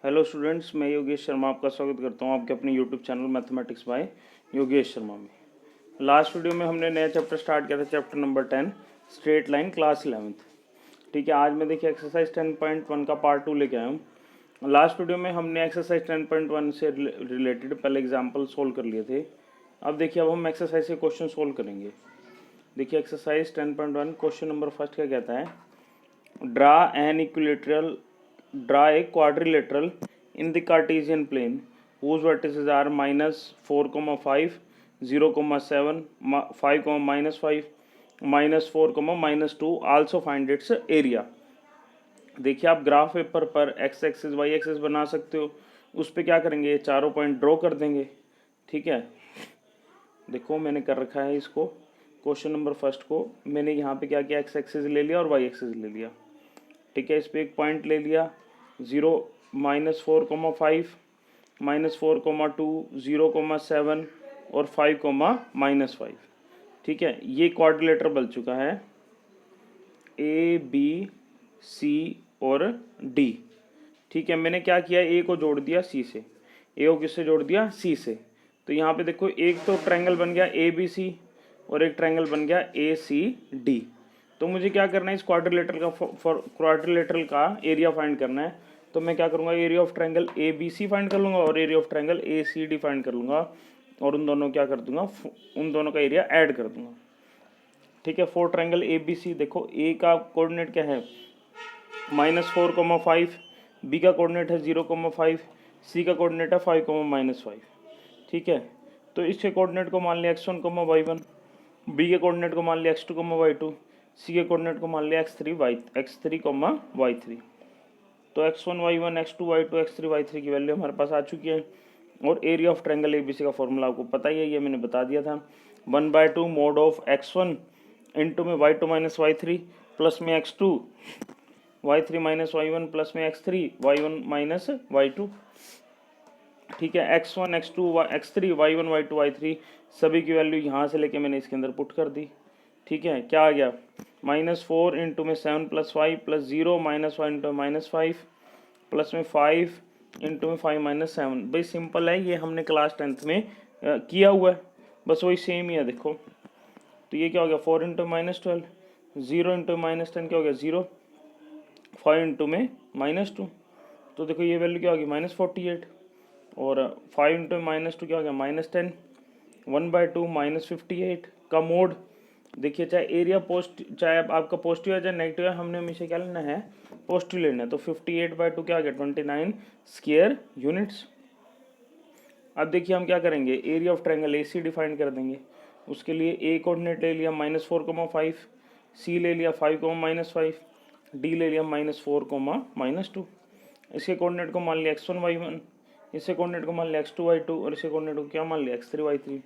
Hello students, मैं योगेश शर्मा आपका स्वागत करता हूं आपके अपने YouTube channel mathematics by Yogesh Sharma में। लास्ट वीडियो में हमने नया चैप्टर स्टार्ट किया था, chapter number 10 straight line class 11th। ठीक है, आज मैं देखिए एक्सरसाइज 10.1 का पार्ट 2 लेके आया हूँ। लास्ट वीडियो में हमने एक्सरसाइज 10.1 से रिलेटेड पहले एग्जाम्पल सोल्व कर लिए थे। अब देखिए, अब हम एक्सरसाइज के क्वेश्चन सोल्व करेंगे। देखिए एक्सरसाइज 10.1 क्वेश्चन नंबर फर्स्ट क्या कहता है, draw a quadrilateral in the Cartesian plane whose vertices are -4, 0, 7, 5, -5, -4, -2. Also find its area। देखिए, आप ग्राफ पेपर पर एक्स एक्सिस वाई एक्सिस बना सकते हो। उस पर क्या करेंगे, चारों पॉइंट ड्रॉ कर देंगे। ठीक है, देखो मैंने कर रखा है इसको। क्वेश्चन नंबर फर्स्ट को मैंने यहाँ पे क्या किया, एक्स एक्सिस ले लिया और वाई एक्सिस ले लिया। ठीक है, इस पर एक पॉइंट ले लिया 0, -4, 5, -4, 2, 0, 7 और 5, -5। ठीक है, ये क्वाड्रिलेटर बन चुका है ए बी सी और डी। ठीक है, मैंने क्या किया, ए को जोड़ दिया सी से। ए को किससे जोड़ दिया, सी से। तो यहाँ पे देखो, एक तो ट्रायंगल बन गया ए बी सी और एक ट्रायंगल बन गया ए सी डी। तो मुझे क्या करना है, इस क्वाड्रिलेटरल का एरिया फाइंड करना है। तो मैं क्या करूँगा, area of triangle A B C find कर लूँगा और area of triangle A C D find कर लूँगा और उन दोनों क्या कर दूंगा, उन दोनों का एरिया ऐड कर दूंगा। ठीक है, for triangle A B C, देखो ए का कोऑर्डिनेट क्या है -4, 5, बी का कोऑर्डिनेट है 0, 5, सी का कोऑर्डिनेट है 5, -5। ठीक है, तो इसके कोऑर्डिनेट को मान लिया x1, y1, बी के कोऑर्डिनेट को मान लिया x2, y2, सी के कोऑर्डिनेट को मान लिया x3, y3। तो x1, y1, x2, y2, x3, y3 की वैल्यू हमारे पास आ चुकी है। और एरिया ऑफ ट्रायंगल एबीसी का फॉर्मूला आपको पता ही है, ये मैंने बता दिया था। 1/2 मोड ऑफ x1 इंटू में y2 माइनस y3 प्लस में x2 y3 minus y1 plus में x3 y1 माइनस y2। ठीक है, x1 x2 x3 y1 y2 y3 सभी की वैल्यू यहाँ से लेके मैंने इसके अंदर पुट कर दी। ठीक है, क्या आ गया, -4 इंटू में 7 + 5 प्लस 0 -1 इंटू -5 प्लस में 5 इंटू में 5 - 7। भाई सिंपल है, ये हमने क्लास 10th में किया हुआ है, बस वही सेम ही है। देखो तो ये क्या हो गया, 4 इंटू -12, 0 इंटू -10 क्या हो गया 0, 5 इंटू में -2। तो देखो ये वैल्यू क्या होगी -48 और 5 इंटू -2 क्या हो गया -10। 1/2 -58 का मोड। देखिए, चाहे एरिया चाहे आपका पॉजिटिव है चाहे नेगेटिव है, हमने हमेशा क्या लेना है, पॉजिटिव लेना है। तो 58/2 क्या आ गया 29 स्क्वायर यूनिट्स। अब देखिए हम क्या करेंगे, area of triangle A C define कर देंगे। उसके लिए ए कोऑर्डिनेट ले लिया -4, 5, सी ले लिया 5, -5, डी ले लिया -4, -2। इसके कोऑर्डिनेट को मान लिया x1, y1, इससे कोऑर्डिनेट को मान लिया x2, y2 और इसके कोऑर्डिनेट को क्या मान लिया x3, y3।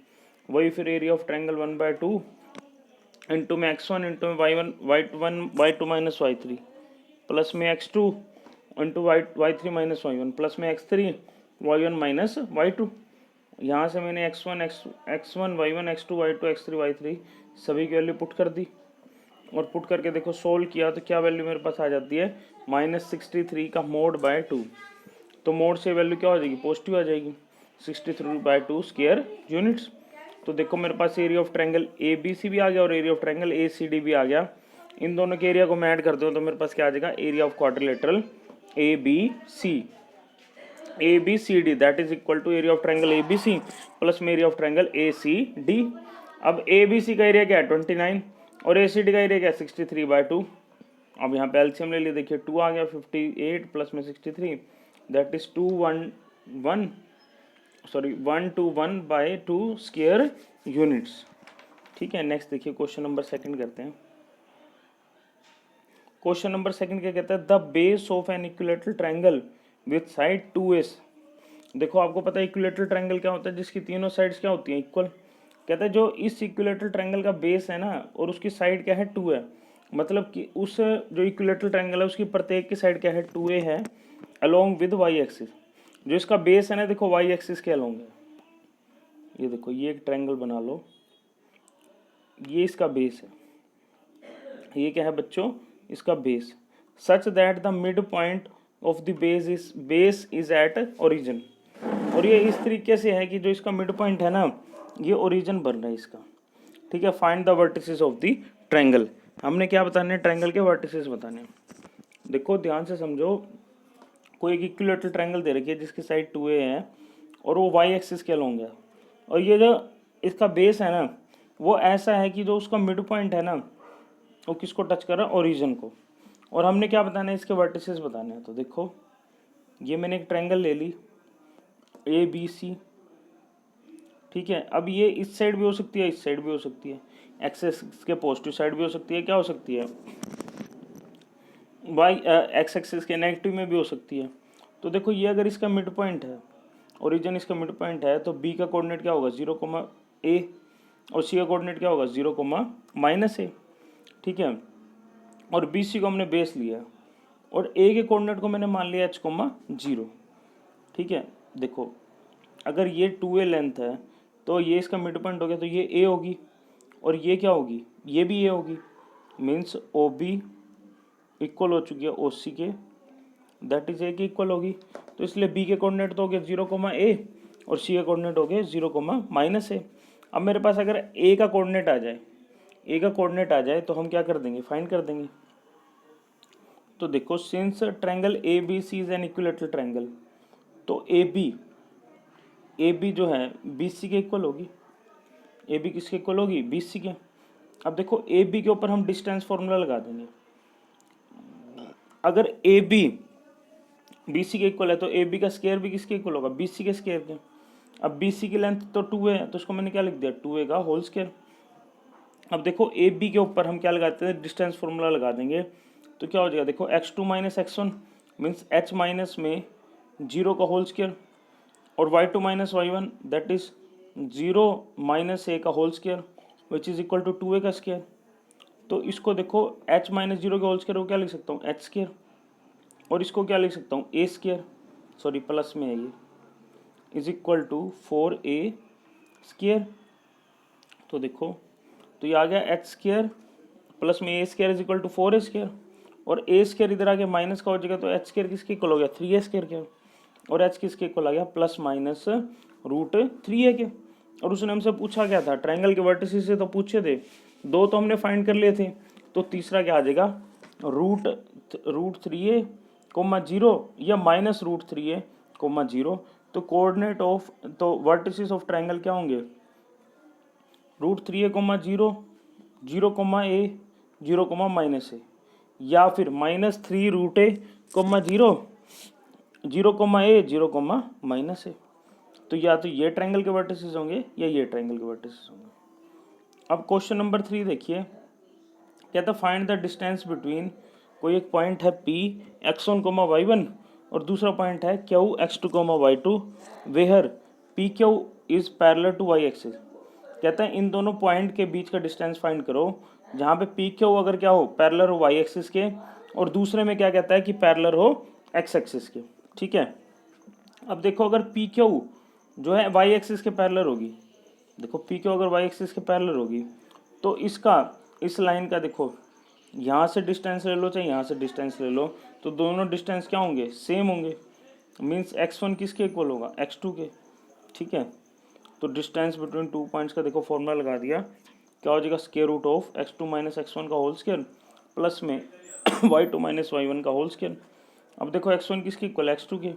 वही फिर एरिया ऑफ ट्रायंगल 1/2 इंटू में x1 इंटू में y1 y2 minus y3 plus में x2 into y3 minus y1 plus में x3 y1 माइनस y2। यहाँ से मैंने x1 y1 x2 y2 x3 y3 सभी की वैल्यू पुट कर दी और पुट करके देखो सोल्व किया तो क्या वैल्यू मेरे पास आ जाती है, -63 का मोड बाय 2। तो मोड से वैल्यू क्या हो जाएगी, पॉजिटिव आ जाएगी, 63/2 स्क्वायर यूनिट्स। तो देखो मेरे पास area of triangle A B C भी आ गया और area of triangle A C D भी आ गया। इन दोनों के एरिया को मैं ऐड कर दूँ तो मेरे पास क्या आ जाएगा, area of quadrilateral A B C D that is equal to area of triangle A B C plus में area of triangle A C D. अब ए बी सी का एरिया क्या है 29 और ए सी डी का एरिया क्या है 63/2। अब यहाँ पे एलसीएम ले लिया, देखिए 2 आ गया, 58 प्लस में 63 दैट इज 1/2 स्क्वायर यूनिट्स। ठीक है, नेक्स्ट देखिए क्वेश्चन नंबर सेकंड करते हैं। क्वेश्चन नंबर सेकंड क्या कहता है, the base of N equilateral triangle with side 2s। देखो आपको पता है इक्विलेटरल ट्रायंगल क्या होता है, जिसकी तीनों साइड्स क्या होती हैं, इक्वल। कहता है जो इस इक्विलेटरल ट्रायंगल का बेस है ना और उसकी साइड क्या है 2 है, मतलब कि उस जो इक्विलेटरल ट्रायंगल है उसकी प्रत्येक की साइड क्या है 2a है, अलोंग विद वाई एक्सिस। जो इसका बेस है ना, देखो वाई एक्सिस के अलोंग है। ये देखो ये एक ट्रायंगल बना लो, ये इसका बेस है, ये क्या है बच्चों, इसका base. Such that the mid point of the base is at origin. और ये इस तरीके से है कि जो इसका मिड पॉइंट है ना, ये ओरिजिन बन रहा है इसका। ठीक है, find the vertices of the triangle. हमने क्या बताने हैं, ट्रायंगल के वर्टिसेस बताने हैं। देखो ध्यान से समझो, कोई एक इक्विलेटरल ट्रायंगल दे रखी है जिसकी साइड 2a है और वो y एक्सिस के अलोंग है, और ये जो इसका बेस है ना वो ऐसा है कि जो उसका मिड पॉइंट है ना वो किसको टच कर रहा है, ओरिजिन को। और हमने क्या बताना है, इसके वर्टिसेस बताने हैं। तो देखो ये मैंने एक ट्रायंगल ले ली ABC, ठीक है। अब ये इस साइड भी हो सकती है, इस साइड भी हो सकती है, एक्सिस के पॉजिटिव साइड भी हो सकती है, क्या हो सकती है, एक्स एक्सिस के नेगेटिव में भी हो सकती है। तो देखो ये अगर इसका मिड पॉइंट है, ओरिजिन इसका मिड पॉइंट है, तो बी का कोऑर्डिनेट क्या होगा 0,a, और सी का कोऑर्डिनेट क्या होगा 0,-a, ठीक है। और बी सी को हमने बेस लिया और ए के कोऑर्डिनेट को मैंने मान लिया h,0, ठीक है। देखो अगर ये 2a लेंथ है तो ये इसका मिड पॉइंट हो गया, तो ये a होगी और ये क्या होगी, ये भी a होगी। मीन्स ओ बी इक्वल हो चुकी है ओ सी के, दैट इज ए की इक्वल होगी। तो इसलिए बी के कोऑर्डिनेट तो हो गए 0,a और सी के कोऑर्डिनेट हो गए 0,-a। अब मेरे पास अगर ए का कोऑर्डिनेट आ जाए, ए का कोऑर्डिनेट आ जाए तो हम क्या कर देंगे, फाइंड कर देंगे। तो देखो since triangle A B C is an equilateral triangle, तो ए बी जो है बी सी के इक्वल होगी। ए बी किसके इक्वल होगी, बी सी के। अब देखो ए बी के ऊपर हम डिस्टेंस फॉर्मूला लगा देंगे। अगर ए बी बी सी के इक्वल है तो ए बी का स्क्वायर भी किसके इक्वल होगा, बी सी के स्क्वायर के। अब बी सी की लेंथ तो 2 है, तो उसको मैंने क्या लिख दिया 2a का होल स्क्वायर। अब देखो ए बी के ऊपर हम क्या लगाते हैं, डिस्टेंस फॉर्मूला लगा देंगे। तो क्या हो जाएगा, देखो x2 minus x1 means h minus में 0 का होल स्क्वायर, और y2 minus y1 that is 0 minus a का whole square which is equal to 2a का स्क्वायर। तो इसको देखो h माइनस 0 का होल स्क्वायर को क्या लिख सकता हूँ, h स्क्वायर, और इसको क्या लिख सकता हूँ, a स्क्वायर, सॉरी प्लस में है ये, is equal to 4a square. तो देखो तो ये आ गया h स्क्वायर प्लस में a square is equal to 4a square, और a स्क्वायर इधर आ गया माइनस का हो जाएगा, तो h स्क्वायर किसके इक्वल हो गया 3a स्क्वायर के, और h किसके इक्वल आ गया प्लस माइनस √3a के। और उसने हमसे पूछा क्या था, ट्रायंगल के वर्टिसेस से तो पूछे थे, दो तो हमने फाइंड कर लिए थे, तो तीसरा क्या आ जाएगा √3a, 0 या माइनस √3a, 0। तो कोऑर्डिनेट ऑफ, तो वर्टिसेस ऑफ ट्रायंगल क्या होंगे √3a, 0, 0,a, 0,-a, या फिर -3√a, 0, 0,a, 0,-a। तो या तो ये ट्रायंगल के वर्टिसेस होंगे या ये ट्रायंगल के वर्टिसेस होंगे। अब क्वेश्चन नंबर 3 देखिए, कहता फाइंड द डिस्टेंस बिटवीन, कोई एक पॉइंट है P x1, y1 और दूसरा पॉइंट है Q x2, y2 where PQ is parallel to y axis. कहता है इन दोनों पॉइंट के बीच का डिस्टेंस फाइंड करो जहाँ पे PQ अगर क्या हो पैरेलल हो y एक्सिस के, और दूसरे में क्या कहता है कि पैरेलल हो x एक्सिस के, ठीक है। अब देखो अगर PQ जो है y एक्सिस के पैरेलल होगी, देखो PQ अगर y एक्सिस के पैरेलल होगी तो इसका, इस लाइन का देखो यहाँ से डिस्टेंस ले लो चाहे यहाँ से डिस्टेंस ले लो, तो दोनों डिस्टेंस क्या होंगे, सेम होंगे। मीन्स x1 किसके इक्वल होगा, x2 के, ठीक है। तो डिस्टेंस बिटवीन 2 पॉइंट्स का देखो फॉर्मूला लगा दिया, क्या हो जाएगा square root of x2 minus x1 का होल स्क्वायर प्लस में y2 माइनस y1 का होल स्क्वायर। अब देखो x1 किसके इक्वल, x2 के,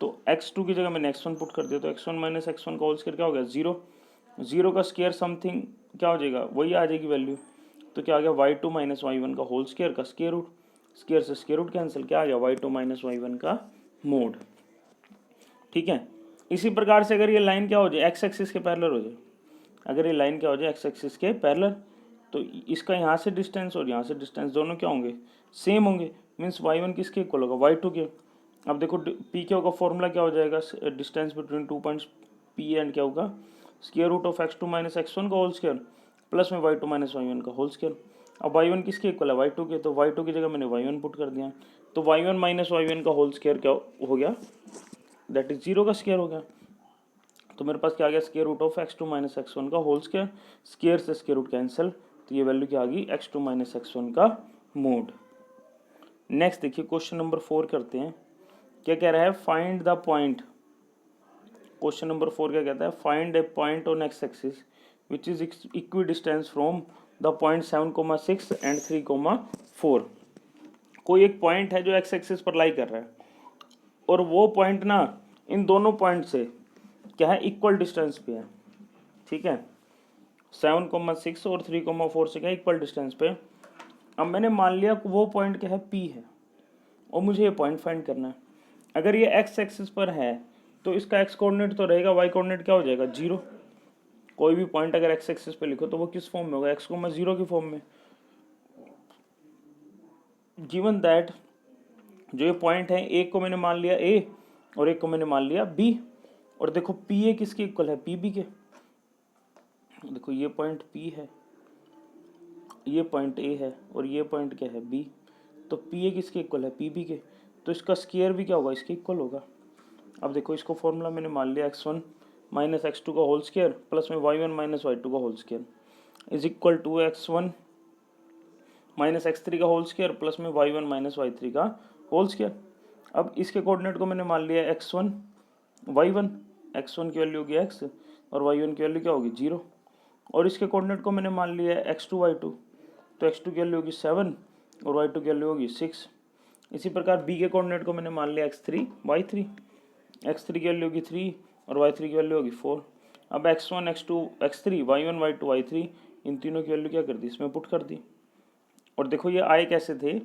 तो x2 की जगह मैंने x1 पुट कर दिया, तो x1 माइनस x1 का होल स्क्वायर क्या हो गया 0, 0 का स्क्वायर समथिंग क्या हो जाएगा, वही आ जाएगी वैल्यू। तो क्या आ गया y2 माइनस y1 का होल स्क्वायर का स्क्वायर रूट, स्क्वायर से स्क्वायर रूट कैंसिल, क्या आ गया y2 माइनस y1 का मोड, ठीक है। इसी प्रकार से अगर ये लाइन क्या हो जाए x एक्सिस के पैरेलल हो जाए, अगर ये लाइन क्या हो जाए x एक्सिस के पैरेलल, तो इसका यहाँ से डिस्टेंस और यहाँ से डिस्टेंस दोनों क्या होंगे, सेम होंगे। मीन्स y1 किसके इक्वल होगा, y2 के। अब देखो PQ का फॉर्मूला क्या हो जाएगा, distance between 2 points P and क्या होगा square root of x2 minus x1 का होल स्क्वायर प्लस में y2 माइनस y1 का होल स्क्वायर। अब y1 किसके इक्वल है, y2 के, तो y2 की जगह मैंने y1 पुट कर दिया, तो y1 माइनस y1 का होल स्क्वायर क्या हो गया, दैट इज 0 का स्क्वायर हो गया। तो मेरे पास क्या आ गया square root of x2 minus x1 का होल स्क्वायर, स्क्वायर से स्क्वायर रूट कैंसिल, तो ये वैल्यू क्या आ गई x2 माइनस x1 का मोड। नेक्स्ट देखिए क्वेश्चन नंबर 4 करते हैं। क्या कह रहा है, find the point. Question number 4 क्या कहता है, find A point on x axis which is equi distance from the point 7,6 and 3,4। कोई एक पॉइंट है जो एक्स एक्सिस पर लाई कर रहा है और वो पॉइंट ना इन दोनों पॉइंट से क्या है, इक्वल डिस्टेंस पे है। ठीक है, 7,6 और 3,4 से क्या इक्वल डिस्टेंस पे। अब मैंने मान लिया वो पॉइंट क्या है, पी है, और मुझे ये पॉइंट फाइंड करना है। अगर ये एक्स एक्सिस पर है तो इसका एक्स कोऑर्डिनेट तो रहेगा, वाई कोऑर्डिनेट क्या हो जाएगा, 0। कोई भी पॉइंट अगर एक्स एक्सिस पे लिखो तो वो किस फॉर्म में होगा, एक्स को मैं 0 की फॉर्म में। गिवन दैट जो ये पॉइंट है, एक को मैंने मान लिया ए और एक को मैंने मान लिया बी, और देखो पी ए किसके इक्वल है, पी बी के। देखो ये पॉइंट पी है, ये पॉइंट ए है और ये पॉइंट क्या है, बी। तो पी ए किसके इक्वल है, पी बी के। तो इसका स्क्वायर भी क्या होगा, इसके इक्वल होगा। अब देखो इसको फॉर्मूला मैंने मान लिया x1 माइनस x2 का होल स्क्वायर प्लस में y1 माइनस y2 का whole square is equal to x1 minus x3 का होल स्क्वायर प्लस में y1 माइनस y3 का होल स्क्वायर। अब इसके कोऑर्डिनेट को मैंने मान लिया x1 y1, x1 की वैल्यू होगी x और y1 की वैल्यू क्या होगी 0, और इसके कोऑर्डिनेट को मैंने मान लिया x2 y2, तो x2 की वैल्यू होगी 7 और y2 की वैल्यू होगी 6। इसी प्रकार b के कोऑर्डिनेट को मैंने मान लिया x3 y3, x3 की वैल्यू होगी 3 और y3 की वैल्यू होगी 4। अब x1 x2 x3 y1 y2 y3 इन तीनों की वैल्यू क्या कर दी, इसमें पुट कर दी। और देखो ये आए कैसे थे,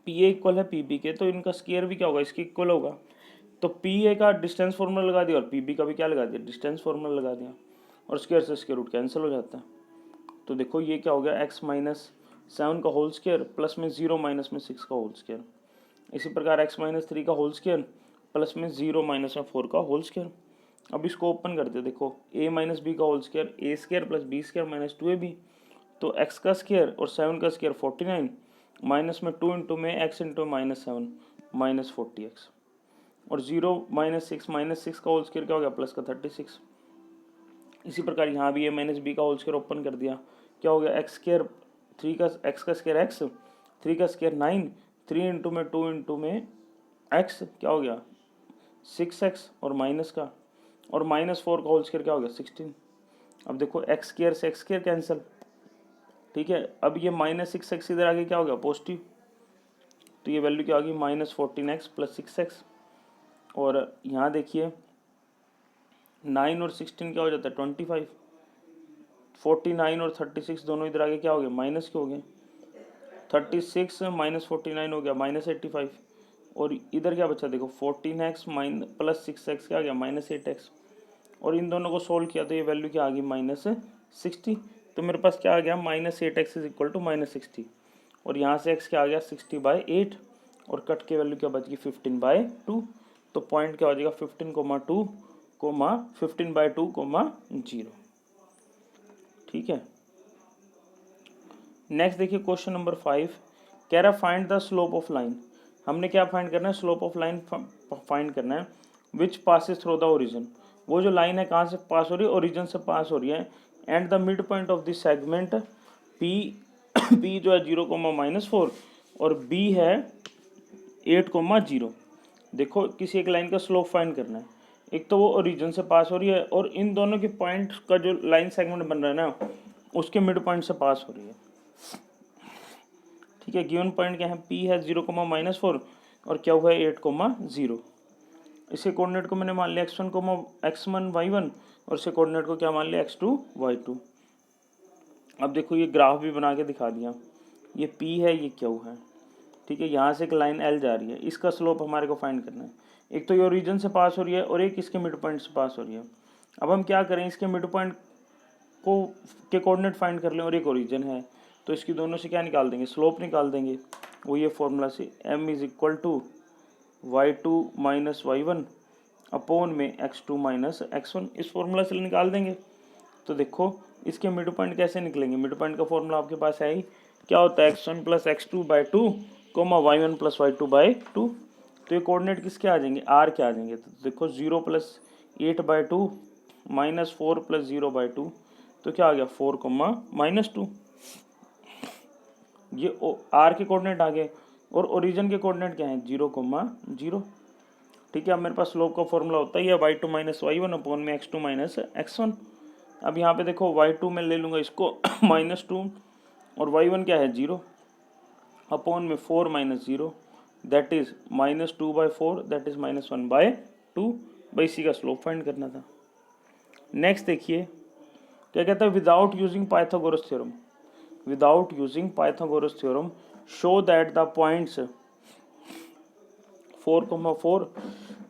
पी ए इक्वल है पी बी के, तो इनका स्क्वायर भी क्या होगा, इसके इक्वल होगा। तो पी ए का डिस्टेंस फॉर्मूला लगा दिया और पी बी का भी क्या लगा दिया, डिस्टेंस फॉर्मूला लगा दिया, और स्क्वायर से स्क्वायर रूट कैंसिल हो जाता है। तो देखो ये क्या हो गया, x माइनस 7 का होल स्क्वायर प्लस में 0 माइनस में 6 का होल स्क्वायर। इसी प्रकार x माइनस 3 का होल स्क्वायर प्लस में 0 माइनस में 4 का होल स्क्वायर। अब इसको ओपन करते, देखो a माइनस बी का whole square A square plus B square minus 2ab, तो x का स्क्वायर और 7 का स्क्वायर 49 माइनस में 2 इंटू में x into minus 7 minus 40x, और 0 माइनस 6 का होल स्क्वायर क्या हो गया, प्लस का 36। इसी प्रकार यहाँ भी a माइनस बी का होल स्क्वायर ओपन कर दिया, क्या हो गया, एक्स स्क्वायर 3 का x का स्क्वायर x, 3 का स्क्वायर 9, 3 इंटू में 2 इंटू में x क्या हो गया 6x, और माइनस का और माइनस 4 का होल स्क्वायर क्या हो गया 16। अब देखो एक्स स्क्वायर से एक्स स्क्वायर कैंसिल, ठीक है। अब ये माइनस 6x इधर आगे क्या हो गया पॉजिटिव, तो ये वैल्यू क्या होगी माइनस 14x प्लस 6x, और यहाँ देखिए 9 और 16 क्या हो जाता है 25, 49 और 36 दोनों इधर आगे क्या हो गए माइनस के हो गए, 36 माइनस 49 हो गया माइनस 85, और इधर क्या बचा देखो 14x माइन प्लस 6x क्या आ गया माइनस 8x, और इन दोनों को सोल्व किया तो ये वैल्यू क्या आ गई माइनस 60। तो मेरे पास क्या आ गया minus 8x is equal to minus 60, और यहाँ से x क्या आ गया 60/8, और कट के वैल्यू क्या बच गई 15/2। तो पॉइंट क्या हो जाएगा 15,2 15/2 0। ठीक है, नेक्स्ट देखिए क्वेश्चन नंबर 5 कह रहा find the slope of line. हमने क्या फाइंड करना है, स्लोप ऑफ लाइन फाइंड करना है which passes through the origin. वो जो लाइन है कहाँ से पास हो रही है, ओरिजिन से पास हो रही है, and the mid point of this segment P P जो है 0,-4 और बी है 8,0। देखो किसी एक लाइन का स्लोप फाइंड करना है, एक तो वो ओरिजिन से पास हो रही है और इन दोनों के पॉइंट का जो लाइन सेगमेंट बन रहा है ना उसके मिड पॉइंट से पास हो रही है। ठीक है, गिवन पॉइंट क्या है, पी है 0,-4 और क्या हुआ है 8,0। इसके कोऑर्डिनेट को मैंने मान लिया x1 y1 और इसके कोऑर्डिनेट को क्या मान लिया x2 y2। अब देखो ये ग्राफ भी बना के दिखा दिया, ये p है ये q है। ठीक है, यहाँ से एक लाइन l जा रही है, इसका स्लोप हमारे को फाइंड करना है। एक तो ये ओरिजिन से पास हो रही है और एक इसके मिड पॉइंट से पास हो रही है। अब हम क्या करें, इसके मिड पॉइंट को के कोऑर्डिनेट फाइंड कर लें और एक ओरिजिन है तो इसकी दोनों से क्या निकाल देंगे, स्लोप निकाल देंगे। वो ये फॉर्मूला से m is equal to y2 minus y1 upon में x2 माइनस x1, इस फॉर्मूला से निकाल देंगे। तो देखो इसके मिड पॉइंट कैसे निकलेंगे, मिड पॉइंट का फॉर्मूला आपके पास है ही, क्या होता है x1 plus x2/2 y1 plus y2/2। तो ये कोऑर्डिनेट किसके आ जाएंगे, r के आ जाएंगे। तो देखो 0 प्लस 8/2 माइनस 4 प्लस 0/2, तो क्या आ गया 4,-2। ये r के कोऑर्डिनेट आ गए और ओरिजिन के कोऑर्डिनेट क्या है 0,0। ठीक है, अब मेरे पास स्लोप का फॉर्मूला होता है ये y2 माइनस y1 अपॉन में x2 माइनस x1। अब यहाँ पे देखो y2 में ले लूँगा इसको -2 और y1 क्या है 0 अपॉन में 4 minus 0 that is -2/4 that is -1/2। भाई इसी का स्लोप फाइंड करना था। नेक्स्ट देखिए क्या कहता है, without using Pythagoras theorem, without using Pythagoras theorem show that the points 4,4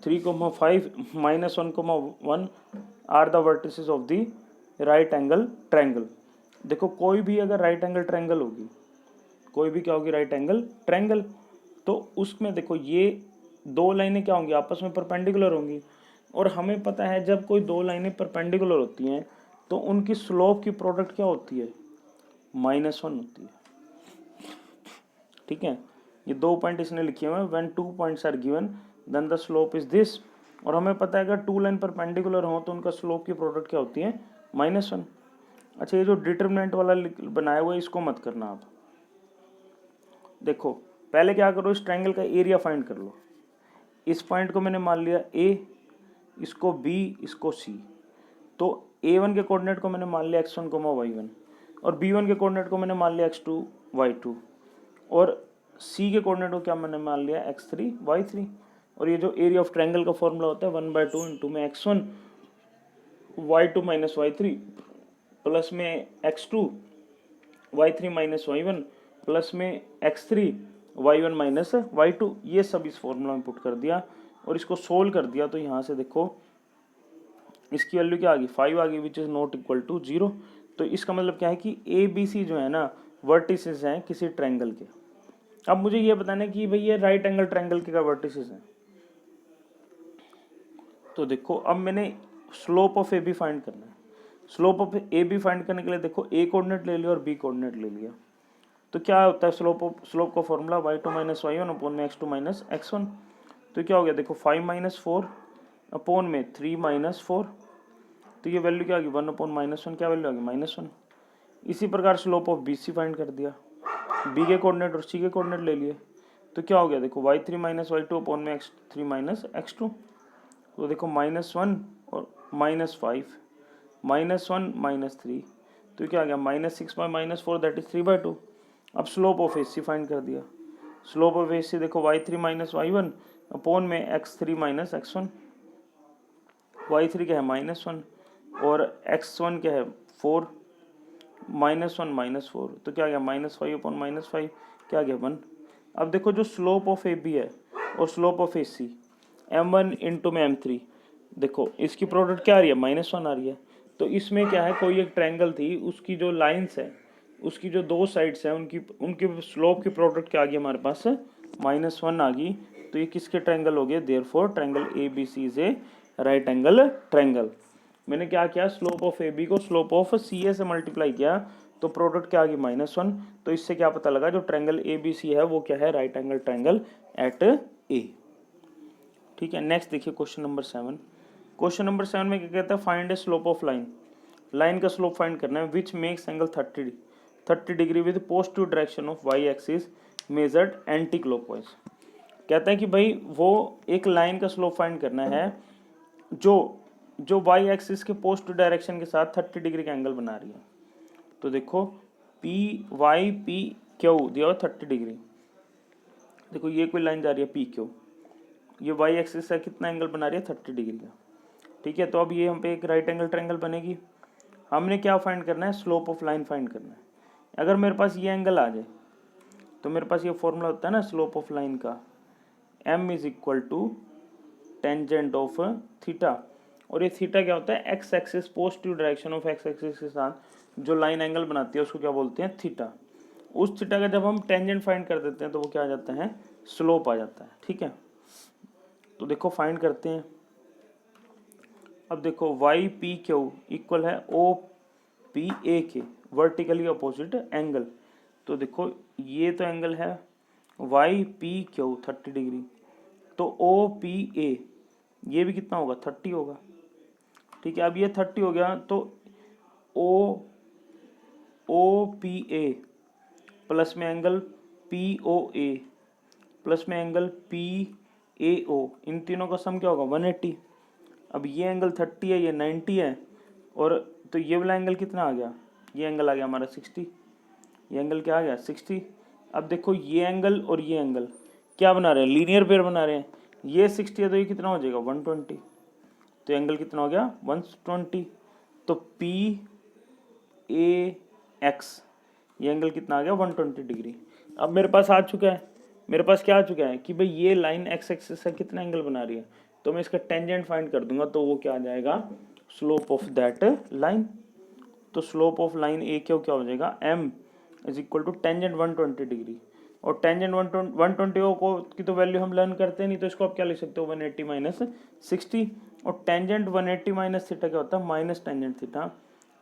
3,5 -1,1 are the vertices of the right angle triangle. देखो कोई भी अगर राइट एंगल ट्रायंगल होगी, कोई भी क्या होगी राइट एंगल ट्रायंगल, तो उसमें देखो ये दो लाइनें क्या होंगी आपस में परपेंडिकुलर होंगी, और हमें पता है जब कोई दो लाइनें परपेंडिकुलर होती हैं तो उनकी स्लोप की प्रोडक्ट क्या होती है -1 होती है। ठीक है, ये दो पॉइंट इसने लिखे हुए हैं, when 2 points are given then the slope is this, और हमें पता है अगर 2 लाइन परपेंडिकुलर हो तो उनका स्लोप की प्रोडक्ट क्या होती है -1। अच्छा ये जो डिटरमिनेंट वाला बनाया हुआ है इसको मत करना आप, देखो पहले क्या करो इस ट्रायंगल का एरिया फाइंड कर लो। इस पॉइंट को मैंने मान लिया A, इसको B, इसको C, तो A1 के कोऑर्डिनेट को मैंने मान लिया x1, y1, और B1 के कोऑर्डिनेट को मैंने मान लिया x2, y2, और C के कोऑर्डिनेट को क्या मैंने मान लिया x3, y3, और ये जो एरिया ऑफ ट्रायंगल का फॉर्मूला होता है 1/2 इंटू में x1 y2 minus y3 plus में x2 y3 minus y1 plus में x3 y1 माइनस y2, ये सब इस फॉर्मूला में पुट कर दिया और इसको सोल्व कर दिया। तो यहाँ से देखो इसकी वैल्यू क्या आ गई 5 आ गई, which is not equal to 0। तो इसका मतलब क्या है कि ABC जो है ना वर्टिसेस हैं किसी ट्रायंगल के। अब मुझे ये बताना है कि भाई ये राइट एंगल ट्रायंगल के क्या वर्टिसेस हैं। तो देखो अब मैंने स्लोप ऑफ AB फाइंड करना है। स्लोप ऑफ AB फाइंड करने के लिए देखो A कोऑर्डिनेट ले लिया और B कोऑर्डिनेट ले लिया, तो क्या होता है स्लोप का formula y2 minus y1 upon में x2 माइनस x1। तो क्या हो गया देखो 5 माइनस 4 अपॉन में 3 माइनस 4, तो ये वैल्यू क्या आ गई 1 अपॉन -1, क्या वैल्यू आ गई -1। इसी प्रकार स्लोप ऑफ BC फाइंड कर दिया, B के कोऑर्डिनेट और C के कोऑर्डिनेट ले लिए, तो क्या हो गया देखो y3 माइनस y2 अपॉन में x3 माइनस x2। तो देखो -1 और -5 -1 -3, तो क्या आ गया -6/-4 दैट इज 3/2। अब स्लोप ऑफ AC फाइंड कर दिया, स्लोप ऑफ AC देखो y3 माइनस y1 अपॉन में x3 माइनस x1, y3 क्या है -1 और x1 क्या है 4 -1 -4, तो क्या आ गया -5 अपॉन -5, क्या आ गया 1। अब देखो जो स्लोप ऑफ AB है और slope of AC m1 into में m3, देखो इसकी प्रोडक्ट क्या आ रही है -1 आ रही है। तो इसमें क्या है कोई एक ट्रायंगल थी उसकी जो लाइंस है उसकी जो दो साइड्स हैं उनकी उनकी स्लोप की प्रोडक्ट क्या आ गई हमारे पास -1 आ गई। तो ये किसके ट्रायंगल हो गए, therefore triangle ABC is a right angle triangle. मैंने क्या किया स्लोप ऑफ AB को स्लोप ऑफ CA से मल्टीप्लाई किया तो प्रोडक्ट क्या आ गई -1। तो इससे क्या पता लगा जो ट्रायंगल ABC है वो क्या है right angle triangle eight A। ठीक है, नेक्स्ट देखिए क्वेश्चन नंबर 7। क्वेश्चन नंबर 7 में क्या कहता है find A slope of line, line का स्लोप फाइंड करना है which makes angle 30 degree with positive direction of y axis measured anti clockwise. कहता है कि भाई वो एक लाइन का स्लोप फाइंड करना है जो जो y एक्सिस के पॉजिटिव डायरेक्शन के साथ 30 डिग्री का एंगल बना रही है। तो देखो PYPQ दिया 30 डिग्री, देखो ये कोई लाइन जा रही है PQ, ये y एक्सिस से कितना एंगल बना रही है 30 डिग्री का। ठीक है, तो अब ये हम पे एक राइट एंगल ट्रायंगल बनेगी। हमने क्या फाइंड करना है स्लोप ऑफ लाइन फाइंड करना है। अगर मेरे पास ये एंगल आ जाए तो मेरे पास ये फॉर्मूला होता है ना स्लोप ऑफ लाइन का, m is equal to tangent of theta, और ये थीटा क्या होता है x axis positive direction of x axis के साथ जो लाइन एंगल बनाती है उसको क्या बोलते हैं थीटा। उस थीटा का जब हम टेंजेंट फाइंड कर देते हैं तो वो क्या आ जाता है स्लोप आ जाता है। ठीक है, तो देखो फाइंड करते हैं। अब देखो YPQ इक्वल है OPA के वर्टिकली अपोजिट एंगल। तो देखो ये तो एंगल है YPQ 30 डिग्री, तो OPA ये भी कितना होगा 30 होगा। ठीक है, अब ये 30 हो गया तो OPA प्लस में एंगल POA प्लस में एंगल ए ओ, इन तीनों का सम क्या होगा 180। अब ये एंगल 30 है, ये 90 है, और तो ये वाला एंगल कितना आ गया, ये एंगल आ गया हमारा 60, ये एंगल क्या आ गया 60। अब देखो ये एंगल और ये एंगल क्या बना रहे हैं, लीनियर पेयर बना रहे हैं। ये 60 है तो ये कितना हो जाएगा 120, तो एंगल कितना हो गया 120। तो पी ए एक्स, ये एंगल कितना आ गया 120 डिग्री। अब मेरे पास आ चुका है, मेरे पास क्या आ चुका है कि भाई ये लाइन एक्स एक्सिस से कितना एंगल बना रही है, तो मैं इसका टेंजेंट फाइंड कर दूंगा, तो वो क्या आ जाएगा स्लोप ऑफ दैट लाइन। तो स्लोप ऑफ लाइन ए क्या हो जाएगा M is equal to tangent 120 degree, और टेंजेंट 120 को की तो वैल्यू हम लर्न करते नहीं, तो इसको आप क्या लिख सकते हो 180 माइनस 60, और टेंजेंट 180 माइनस थीटा क्या होता है माइनस टेंजेंट थीटा,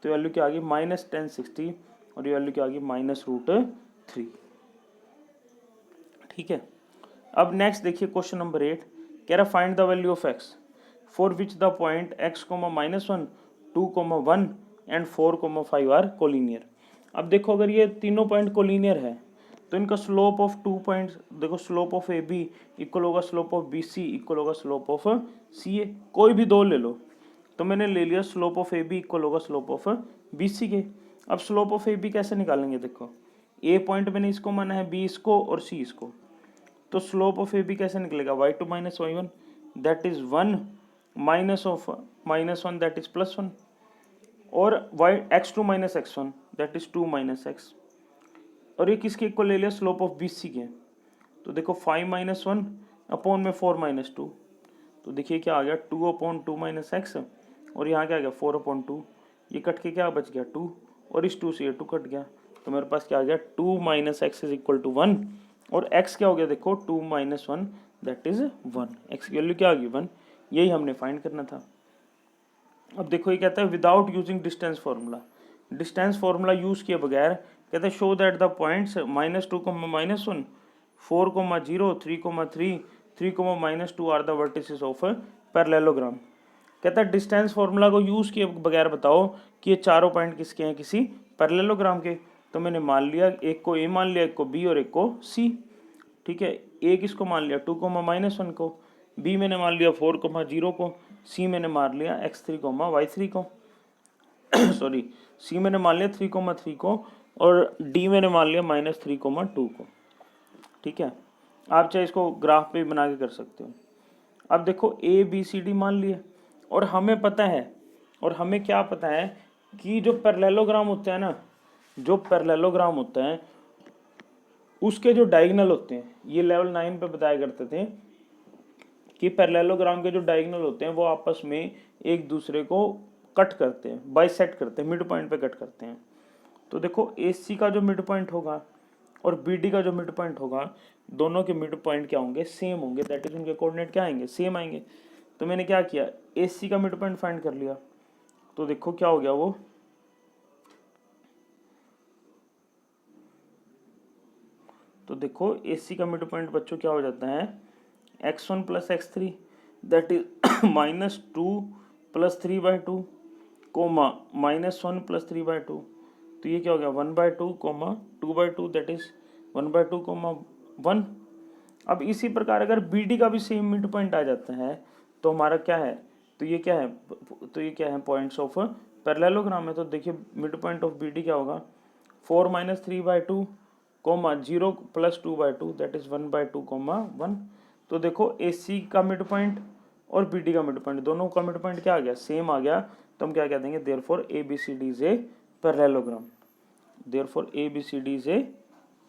तो वैल्यू क्या आ गई माइनस 1060, और ये वैल्यू क्या आ गई -√3। ठीक है। अब नेक्स्ट देखिए क्वेश्चन नंबर 8, कह रहा find the value of X for which the point x, -1, 2, 1 and 4, 5 are collinear. अब देखो अगर ये तीनों पॉइंट कोलिनियर है तो इनका स्लोप ऑफ 2 पॉइंट्स, देखो slope of A B equal होगा slope of B C equal होगा स्लोप ऑफ सी ए, कोई भी दो ले लो। तो मैंने ले लिया slope of A B equal होगा स्लोप ऑफ बी सी के। अब स्लोप ऑफ ए बी कैसे निकालेंगे, देखो ए पॉइंट मैंने इसको माना है, बी इसको और सी इसको, तो स्लोप ऑफ ए बी कैसे निकलेगा y2 minus y1 that is 1 minus of -1 that is +1, और x2 minus x1 that is 2 minus x, और ये किसके इक्वल ले लिया स्लोप ऑफ बी सी के। तो देखो 5 माइनस 1 अपॉन में 4 माइनस 2, तो देखिए क्या आ गया 2 अपॉन 2 माइनस एक्स, और यहाँ क्या आ गया 4 अपॉन 2, ये कट के क्या बच गया 2, और इस 2 से ये 2 कट गया, तो मेरे पास क्या आ गया 2 minus X is equal to 1, और x क्या हो गया देखो 2 माइनस 1 दैट इज 1, x की वैल्यू क्या आ गई 1, यही हमने फाइंड करना था। अब देखो ये कहता है without using distance formula, distance formula use किए बगैर कहते हैं show that the points -2, -1, 4, 0, 3, 3, -2 are the vertices of parallelogram. कहता है डिस्टेंस फार्मूला को यूज किए बगैर बताओ कि ये चारों पॉइंट किसके हैं, किसी पैरेललोग्राम के। तो मैंने मान लिया एक को ए मान लिया, एक को बी और एक को सी। ठीक है, ए किसको मान लिया 2, -1 को, बी मैंने मान लिया 4, 0 को, सी मैंने मान लिया x3, y3 को सॉरी सी मैंने मान लिया 3, 3 को, और डी मैंने मान लिया -3, 2 को। ठीक है, आप चाहे इसको ग्राफ पे बना के कर सकते हो। अब देखो ए बी सी डी मान लिए, और हमें पता है, और हमें क्या पता है कि जो पैरेललोग्राम होते हैं ना, जो पैरेललोग्राम होता है उसके जो डायगोनल होते हैं, ये लेवल 9 पे बताया करते थे कि पैरेललोग्राम के जो डायगोनल होते हैं वो आपस में एक दूसरे को कट करते हैं, बाइसेक्ट करते हैं, मिड पॉइंट पे कट करते हैं। तो देखो ए सी का जो मिड पॉइंट होगा और बी डी का जो मिड पॉइंट होगा, दोनों के मिड पॉइंट क्या होंगे सेम होंगे, दैट इज उनके कोऑर्डिनेट क्या आएंगे सेम आएंगे। तो मैंने क्या किया ए सी का मिड पॉइंट फाइंड कर लिया, तो देखो क्या हो गया वो, तो देखो ए सी का मिड पॉइंट बच्चों क्या हो जाता है x1 plus x3 that is -2 + 3/2 coma -1 + 3/2, तो ये क्या हो गया 1/2 2/2 दैट इज 1/2 1। अब इसी प्रकार अगर बी डी का भी सेम मिड पॉइंट आ जाता है तो हमारा क्या है, तो ये क्या है, तो ये क्या है पॉइंट्स ऑफ पैरेललोग्राम है। तो देखिए mid point of B D क्या होगा 4 - 3/2 0 + 2/2 दैट इज 1/2 1। तो देखो ए सी का मिड पॉइंट और बी डी का मिड पॉइंट, दोनों का मिड पॉइंट क्या आ गया सेम आ गया, तो हम क्या कह देंगे therefore A B C D is a parallelogram, therefore A B C D is a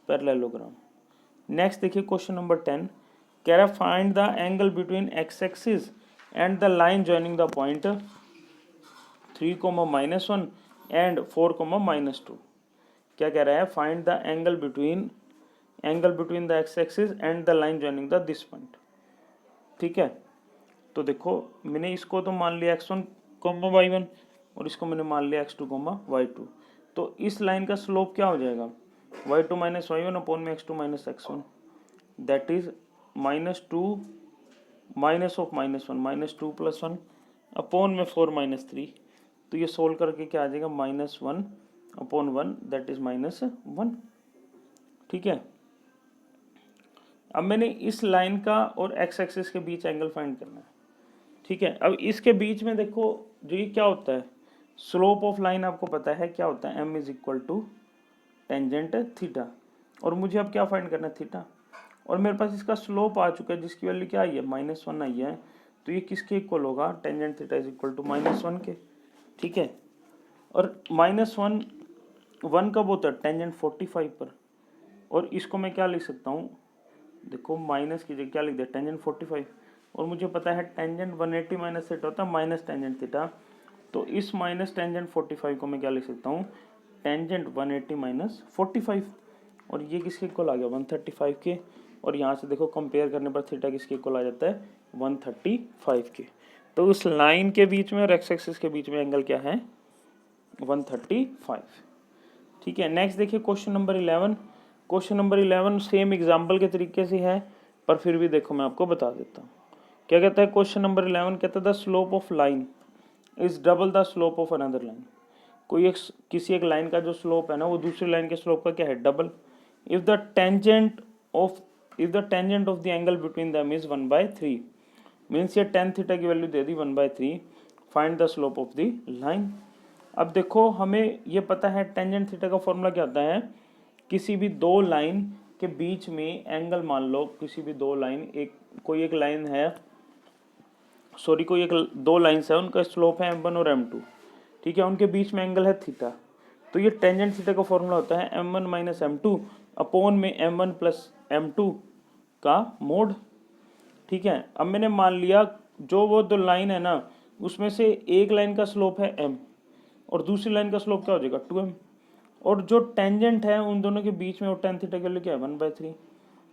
parallelogram. Next देखिए क्वेश्चन नंबर 10, कह रहा find the angle between X axis and the line joining the point 3, -1 and 4, -2। क्या कह रहा है find the angle between the X axis and the line joining the this point. ठीक है, तो देखो मैंने इसको तो मान लिया x1, y1, और इसको मैंने मान लिया x2, y2। तो इस लाइन का स्लोप क्या हो जाएगा y2 माइनस y1 अपॉन में x2 minus x1 that is -2 minus of -1 + 1 upon में 4 - 3। तो ये सोल्व करके क्या आ जाएगा -1 अपॉन 1 दैट इज -1। ठीक है, अब मैंने इस लाइन का और एक्स एक्सिस के बीच एंगल फाइंड करना है, ठीक है। अब इसके बीच में देखो जो ये क्या होता है, स्लोप ऑफ लाइन आपको पता है क्या होता है, m is equal to tangent theta, और मुझे अब क्या फाइंड करना है, थीटा। और मेरे पास इसका स्लोप आ चुका है जिसकी वैल्यू क्या आई है, -1 आई है, तो ये किसके इक्वल होगा, tangent theta is equal to -1 के, ठीक है। और -1 1 कब होता है, टेंजेंट 45 पर, और इसको मैं क्या लिख सकता हूँ, देखो माइनस की जगह क्या लिख दिया, टेंजेंट 45, और मुझे पता है टेंजेंट 180 माइनस थीटा होता है माइनस टेंजेंट थीटा, तो इस माइनस टेंजेंट 45 को मैं क्या लिख सकता हूँ, टेंजेंट 180 माइनस 45, और ये किसके इक्वल आ गया, 135 के, और यहाँ से देखो कंपेयर करने पर थीटा किसके इक्वल आ जाता है, 135 के। तो उस लाइन के बीच में और एक्स एक्सिस के बीच में एंगल क्या है, 135, ठीक है। नेक्स्ट देखिए question number 11। Question number 11 same example के तरीके से है, पर फिर भी देखो मैं आपको बता देता हूँ क्या कहता है। क्वेश्चन नंबर 11 कहता है the slope of line is double the slope of another line. कोई एक किसी एक लाइन का जो स्लोप है ना वो दूसरी लाइन के स्लोप का क्या है, double. If the tangent of the angle between them is 1/3, means ये tan थीटा की value they the 1/3, find the slope of the line. अब देखो हमें ये पता है टेंजेंट थीटा का फॉर्मूला क्या होता है, किसी भी दो लाइन के बीच में एंगल, मान लो किसी भी दो लाइन, कोई एक लाइन है, कोई एक दो लाइन्स है, उनका स्लोप है m1 और m2, ठीक है, उनके बीच में एंगल है थीटा, तो ये टेंजेंट थीटा का फॉर्मूला होता है m1 माइनस m2 अपॉन में m1 प्लस m2 का मोड, ठीक है। अब मैंने मान लिया जो वो दो लाइन है ना उसमें से एक लाइन का स्लोप है m और दूसरी लाइन का स्लोप क्या हो जाएगा 2m, और जो टेंजेंट है उन दोनों के बीच में वो tan थीटा की वैल्यू क्या है 1/3।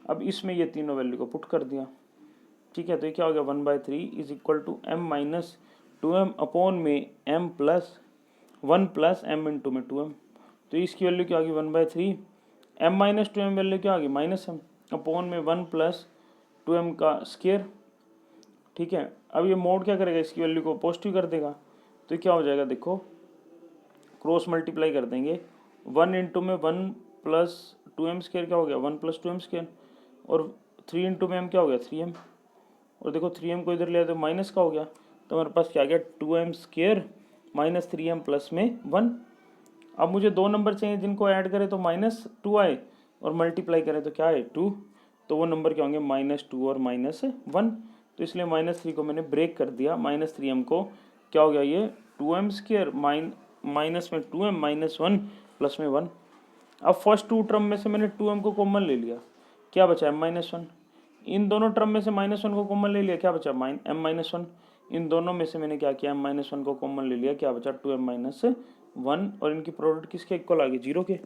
अब इसमें ये तीनों वैल्यू को पुट कर दिया, ठीक है, तो ये क्या हो गया 1/3 is equal to m minus 2m upon में m plus 1 plus m into में 2m, तो इसकी वैल्यू क्या आ गई 1/3, m माइनस 2m वैल्यू क्या आ गई -m अपॉन में 1 प्लस 2m का स्क्वायर, ठीक है। अब ये मोड क्या करेगा, इसकी वैल्यू को पॉजिटिव कर देगा, तो क्या हो जाएगा, देखो क्रॉस मल्टीप्लाई कर देंगे, 1 इंटू में 1 प्लस 2m स्क्वायर क्या हो गया 1 प्लस 2m स्क्वायर, और 3 इंटू में m क्या हो गया 3m, और देखो 3m को इधर ले आए तो माइनस का हो गया, तो हमारे पास क्या आ गया 2m square minus 3m plus में 1। अब मुझे दो नंबर चाहिए जिनको ऐड करें तो -2 आए और मल्टीप्लाई करें तो क्या आए 2, तो वो नंबर क्या होंगे -2 और -1, तो इसलिए -3 को मैंने ब्रेक कर दिया, -3m को क्या हो गया ये 2m स्क्वायर माइनस में 2m माइनस 1 प्लस में 1। अब फर्स्ट टू टर्म में से मैंने 2m को कॉमन ले लिया, क्या बचा m-1, इन दोनों टर्म में से -1 को कॉमन ले लिया, क्या बचा m-1, इन दोनों में से मैंने क्या किया m-1 को कॉमन ले लिया, क्या बचा 2m-1, और इनकी प्रोडक्ट किसके इक्वल आ गई 0 के।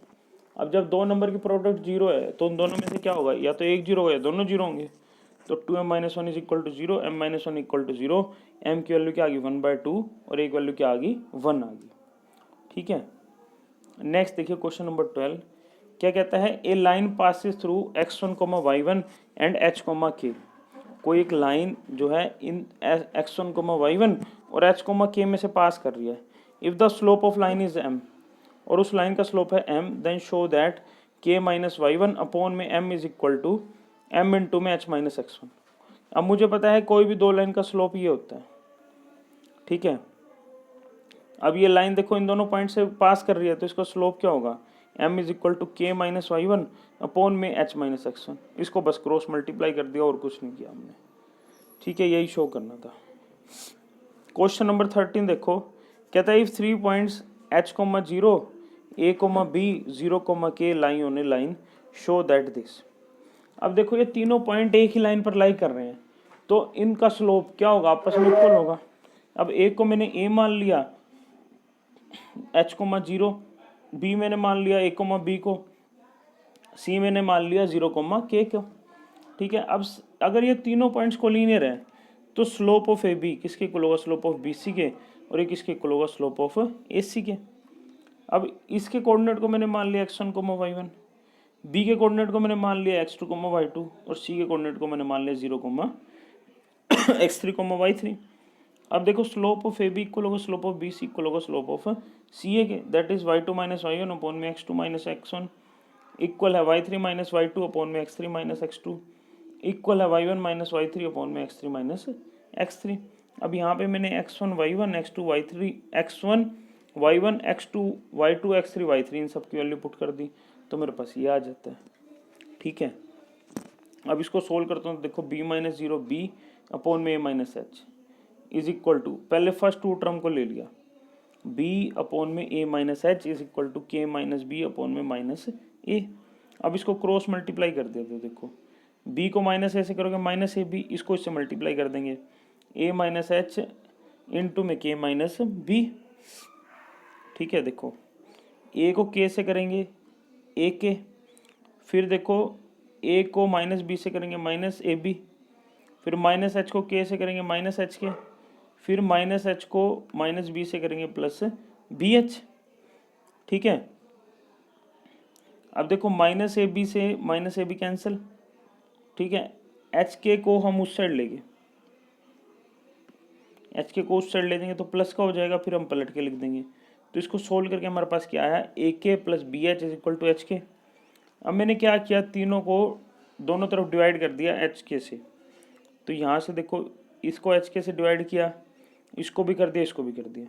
अब जब दो नंबर की प्रोडक्ट 0 है तो उन दोनों में से क्या होगा, या तो एक 0 होगा या दोनों 0 होंगे, तो 2m-1 is equal to 0, m-1 equal to 0, m की वैल्यू क्या आ गई 1/2 और एक वैल्यू क्या आ गई 1 आ गई, ठीक है। नेक्स्ट देखिए क्वेश्चन नंबर 12 क्या कहता है, a line passes through x1, y1 and h, k। कोई एक लाइन जो है इन x1, y1 और h, k में से पास कर रही है। If the slope of line is m, और उस लाइन का स्लोप है m, then show that k minus y1 upon में m is equal to m into में h माइनस x1। अब मुझे पता है कोई भी दो लाइन का स्लोप ये होता है, ठीक है। अब ये लाइन देखो इन दोनों पॉइंट से पास कर रही है तो इसका स्लोप क्या होगा, m इज इक्वल टू के माइनस y1 अपॉन में h माइनस x1, इसको बस क्रॉस मल्टीप्लाई कर दिया और कुछ नहीं किया हमने, ठीक है, यही शो करना था। क्वेश्चन नंबर 13 देखो, कहता है if 3 points h, 0 a, b 0, k lie on A line show that this. अब देखो ये तीनों पॉइंट एक ही लाइन पर लाई कर रहे हैं तो इनका स्लोप क्या होगा, आपस में इक्वल होगा। अब एक को मैंने a मान लिया, h, 0, b मैंने मान लिया a, b को, c मैंने मान लिया 0, k को, ठीक है। अब अगर ये तीनों पॉइंट्स कोलिनियर है तो स्लोप ऑफ ए बी किसके इक्वल होगा, स्लोप ऑफ बी सी के, और ये किसके इक्वल होगा, स्लोप ऑफ ए सी के। अब इसके कोऑर्डिनेट को मैंने मान लिया x1, y1, बी के कोऑर्डिनेट को मैंने मान लिया x2, y2, और सी के कोऑर्डिनेट को मैंने मान लिया 0, x3, y3। अब देखो slope of A B equal होगा slope of B C equal होगा स्लोप ऑफ सी ए के, that is y2 minus y1 upon में x2 माइनस x1 इक्वल है y3 माइनस y2 अपॉन में x3 माइनस x2। इक्वल है y1 minus y3 upon में x3 minus x3। अब यहाँ पे मैंने x1 y1 x2 y3 x1 y1 x2 y2 x3 y3 इन सब की वैल्यू पुट कर दी तो मेरे पास ये आ जाता है। ठीक है, अब इसको सोल्व करता हूँ। देखो b minus zero B upon में a minus H is equal to, पहले फर्स्ट टू टर्म को ले लिया, b अपॉन में a minus H is equal to k minus B upon में माइनस a। अब इसको क्रॉस मल्टीप्लाई कर देते हो। देखो b को माइनस ए से करोगे माइनस ए बी, इसको इससे मल्टीप्लाई कर देंगे a माइनस एच इंटू में k माइनस बी। ठीक है, देखो a को k से करेंगे ए के, फिर देखो a को माइनस बी से करेंगे माइनस ए बी, फिर माइनस एच को k से करेंगे माइनस एच के, फिर माइनस एच को माइनस बी से करेंगे प्लस बी एच। ठीक है, अब देखो माइनस ए बी से माइनस ए बी कैंसिल। ठीक है, एच के को हम उस साइड लेंगे, एच के को उस साइड ले देंगे तो प्लस का हो जाएगा, फिर हम पलट के लिख देंगे। तो इसको सोल्व करके हमारे पास क्या आया, A K plus B H is equal to H K. अब मैंने क्या किया, तीनों को दोनों तरफ डिवाइड कर दिया एच के से। तो यहाँ से देखो इसको एच के से डिवाइड किया, इसको भी कर दिया, इसको भी कर दिया।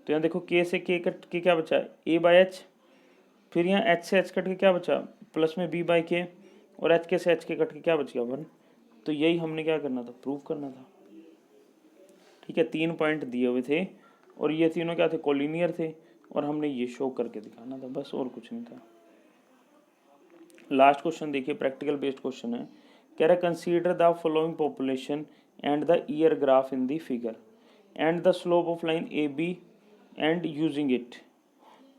तो यहाँ देखो के से के कट के क्या बचा, ए बाई एच, फिर यहाँ एच से एच कट के क्या बचा, प्लस में बी बाई के, और एच के से एच के कट के क्या बच गया, 1। तो यही हमने क्या करना था, प्रूव करना था। ठीक है, 3 पॉइंट दिए हुए थे और ये तीनों क्या थे, कोलिनियर थे, और हमने ये शो करके दिखाना था, बस और कुछ नहीं था। लास्ट क्वेश्चन देखिए, प्रैक्टिकल बेस्ड क्वेश्चन है। कह रहा है consider the following population and the year graph in the figure and the slope of line A B and using it.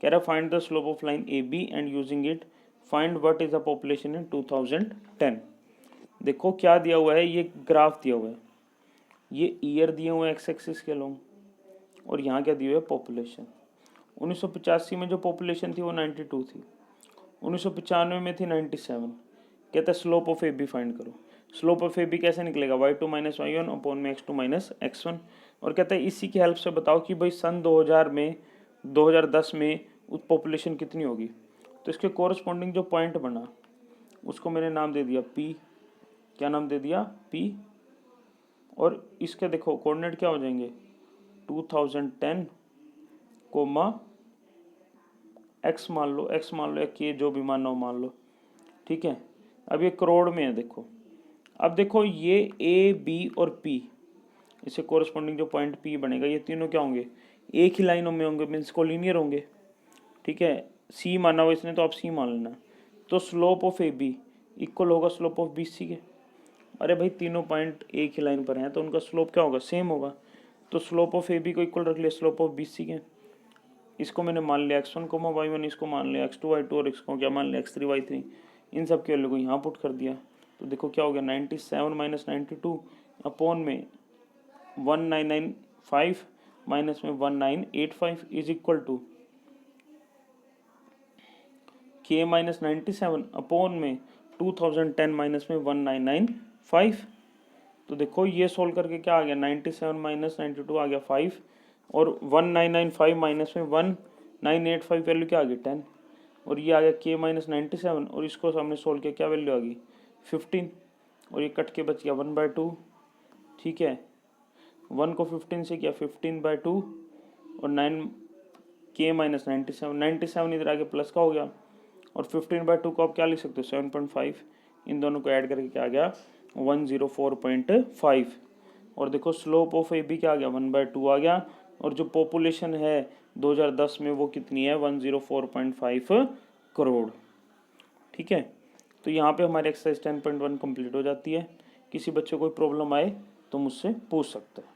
कह रहा है find the slope of line A B and using it find what is the population in 2010। देखो क्या दिया हुआ है, ये graph दिया हुआ है, ये ईयर दिए हुए हैं एक्स एक्सिस के लॉन्ग, और यहाँ क्या दिया हुआ है, पॉपुलेशन। 1985 में जो पॉपुलेशन थी वो 92 थी, 1995 में थी 97। कहता है slope of A B find करो। स्लोप ऑफ ए बी कैसे निकलेगा, y2 माइनस y1 अपॉन में x2 माइनस x1। और कहता है इसी की हेल्प से बताओ कि भाई सन 2010 में पॉपुलेशन कितनी होगी। तो इसके कोरस्पॉन्डिंग जो पॉइंट बना उसको मैंने नाम दे दिया P। क्या नाम दे दिया, P। और इसके देखो कोऑर्डिनेट क्या हो जाएंगे, 2010 कोमा x मान लो, x मान लो या k जो भी मानना हो मान लो। ठीक है, अब ये करोड़ में है। देखो अब देखो ये ए बी और P, इससे कोरस्पॉन्डिंग जो पॉइंट P बनेगा, ये तीनों क्या होंगे, एक ही लाइनों में होंगे, मीन्स कोलिनियर होंगे। ठीक है, C माना हुआ इसने तो आप C मान लेना। तो slope of A B equal होगा स्लोप ऑफ बी सी के। अरे भाई तीनों पॉइंट एक ही लाइन पर हैं तो उनका स्लोप क्या होगा, सेम होगा। तो स्लोप ऑफ ए बी को इक्वल रख लिया स्लोप ऑफ बी सी के। इसको मैंने मान लिया x1 कोमा y1, इसको मान लिया x2 y2, और इसको क्या मान लिया x3 y3। इन सब के वैल्यू को यहाँ पुट कर दिया तो देखो क्या हो गया, 97 माइनस 92 अपॉन में 1995 माइनस में 1985 is equal to k minus 97 upon में 2010 माइनस में 1995। तो देखो ये सोल्व करके क्या आ गया, 97 माइनस 92 आ गया 5, और 1995 माइनस में 1985 वैल्यू क्या आ गई 10, और ये आ गया k माइनस 97, और इसको हमने सोल्व किया क्या वैल्यू आ गई 15, और ये कट के बच गया 1/2। ठीक है, 1 को 15 से किया 15/2, और 9 k माइनस 97 इधर आगे प्लस का हो गया, और 15/2 को आप क्या लिख सकते हो 7.5। इन दोनों को ऐड करके क्या आ गया 104.5। और देखो स्लोप ऑफ ए बी क्या आ गया 1/2 आ गया, और जो पॉपुलेशन है 2010 में वो कितनी है 104.5 करोड़। ठीक है, तो यहाँ पे हमारी एक्सरसाइज 10.1 कंप्लीट हो जाती है। किसी बच्चे को कोई प्रॉब्लम आए तो मुझसे पूछ सकते हैं।